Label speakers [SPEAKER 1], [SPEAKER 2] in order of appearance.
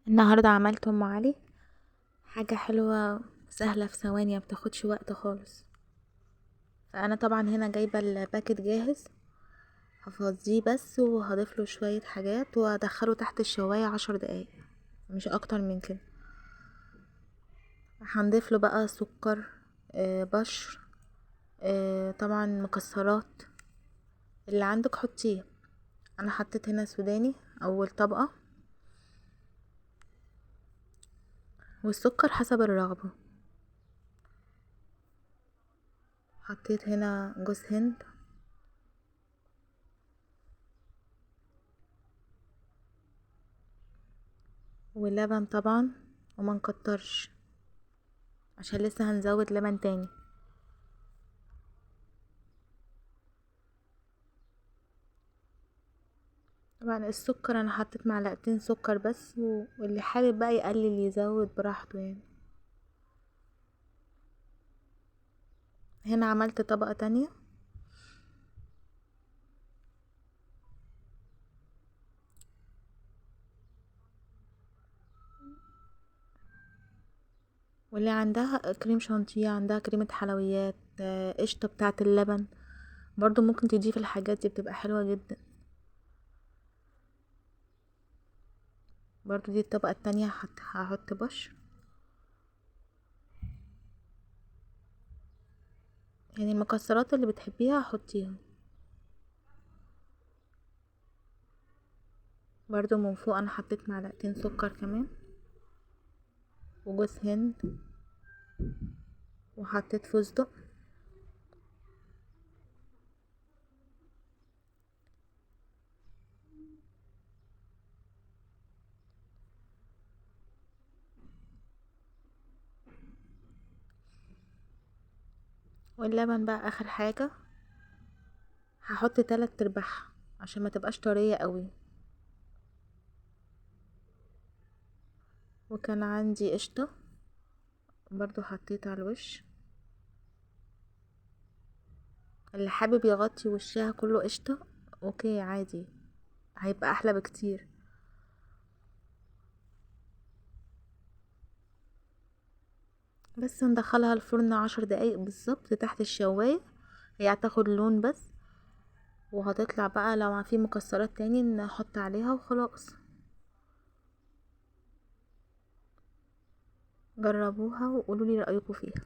[SPEAKER 1] النهاردة عملت ام علي، حاجة حلوة سهلة في ثواني، مبتاخدش وقت خالص. فانا طبعا هنا جايبة الباكت جاهز، هفضيه بس وهضيفله شوية حاجات وادخله تحت الشواية 10 دقايق، مش اكتر من كده. هنضيفله بقى سكر، بشر، طبعا مكسرات اللي عندك حطيه. انا حطيت هنا سوداني اول طبقة، والسكر حسب الرغبة. حطيت هنا جوز هند واللبن طبعا، وما نكترش عشان لسه هنزود لبن تاني. طبعا السكر انا حطيت معلقتين سكر بس، واللي حابب بقى يقلل يزود براحته يعني. هنا عملت طبقة تانية، واللي عندها كريم شانتيه، عندها كريمة حلويات، قشطة بتاعة اللبن، برضو ممكن تضيف الحاجات دي، بتبقى حلوة جدا. برضو دي الطبقة التانية، هحط بشر، يعني المكسرات اللي بتحبيها حطيها. برضو من فوق انا حطيت معلقتين سكر كمان، وجوز هند، وحطيت فستق. واللبن بقى اخر حاجة، هحط 3/4 عشان ما تبقاش طرية قوي. وكان عندي قشطة برضو حطيت على الوش، اللي حابب يغطي وشها كله قشطة اوكي عادي، هيبقى احلى بكتير. بس ندخلها الفرن 10 دقايق بالظبط تحت الشواية، هي هتاخد لون بس، وهتطلع بقى لو في مكسرات تاني نحط عليها وخلاص. جربوها وقولولي رأيكم فيها.